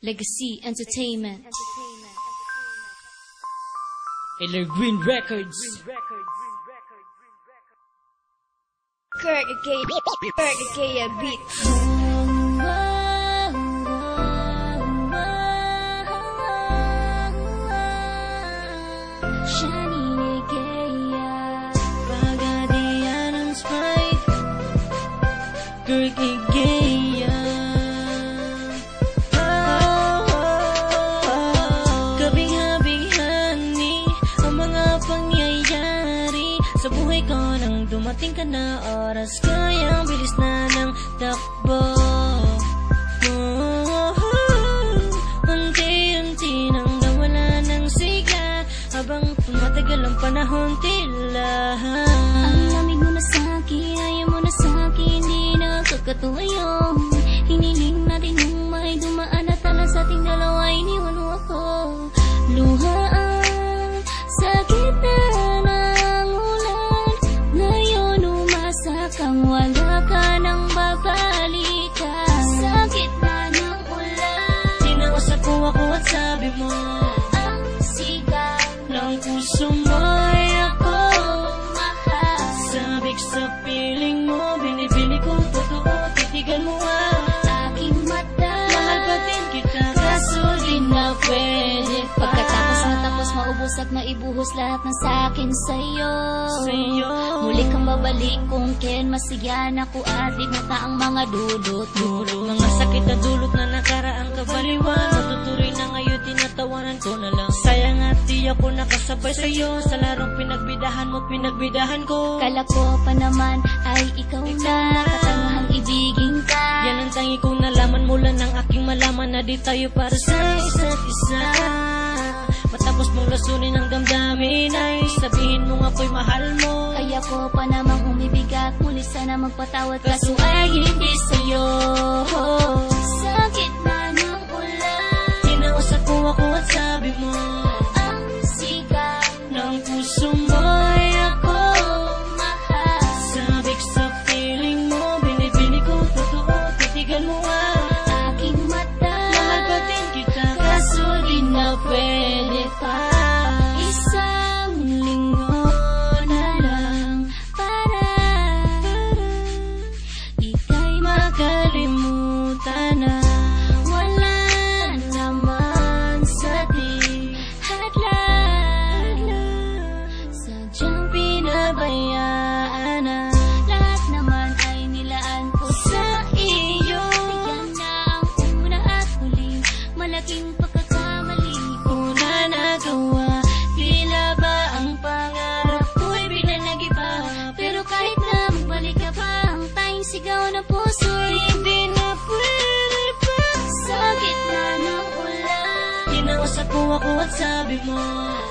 Legacy Entertainment. Evergreen Records. Kirk Ikea Beats. Kirk Ikea. Kabing-habinghani ang mga pangyayari sa buhay ko nang dumating ka na oras kayang bilis na ng takbo. Unti-unti nang nawala ng sigla habang tumatagal ang panahon tila Ang lamig mo na sa'kin, ayaw mo na sa'kin, di nakakatuwa. Hiniling natin nung may dumaan at tala sa ating dalawa, iniwan mo ako. Luha ang sakit na ng ulan, ngayon umasa kang wala ka nang babalikan. Sakit na ng ulan, tinawasak ko ako at sabi mo ang sigaw ng puso mo ay ako. mahal. Sabik sa piling mo, binibili kong totoo, titigan mo ang Aking mata, mahal pa din kita, kaso di na pwede pa. pagkatapos matapos maubos at maibuhos lahat ng sakin sa'yo. Muli kang babalik kung kailan masigyan ako at igmata ang mga dulot. Mga sakit na dulot na nakaraang kabaliwan, matutuloy na ngayon, tinatawanan ko na lang. Sayang at di ako nakasabay sa'yo sa larong pinagbidahan mo't pinagbidahan ko. Kala ko pa naman ay ikaw na, katangahang ibigin ka. Yan ang tangi kong nalaman mula ng aking malaman na di tayo para sa isa't isa. Matapos mong lasunin ang damdamin ay sabihin mo nga ako'y mahal mo. Kaya ko pa namang umibigat, muli sana magpatawad, kaso ay hindi sa'yo. Sa gitna ng ulan, Tinawasak ko ako at sabi mo ang sigaw ng puso mo ay ako. mahal. Sabik sa piling mo, binibili kong totoo, titigan mo ang Aking mata, mahal pa din kita, kaso di na pwede pa. isang linggo na lang para ika'y Makalimutan na wala naman sa di hadlang. Sadyang pinabayaan na lahat naman ay nilaan ko sa iyo. Yan na ang una at huling malaking pagkakamali ko una nagawa. Tila ba ang pangarap ko'y bigla nag-iba? Pero kahit na magbalik ka pa, ang tayong sigaw ng puso'y Hindi na pwede pa. sa gitna ng ulan. Tinawasak ko ako at sabi mo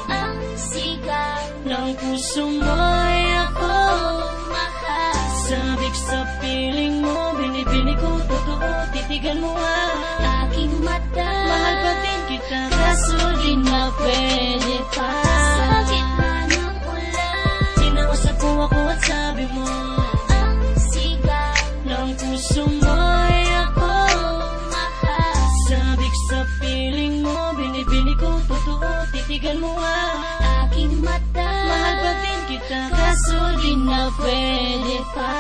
Ang sigaw ng puso mo ay ako. mahal. Sabik sa piling mo, binibili ko totoo, titigan mo ang Aking mata, mahal pa din kita, kaso di na pwede pa. sa gitna ng ulan. Tinawasak ko ako at sabi mo Ang sigaw ng puso mo ay ako. mahal. Sabik sa piling mo, binibili ko totoo, titigan mo ang Aking mata, mahal pa din kita, kaso di na pwede pa.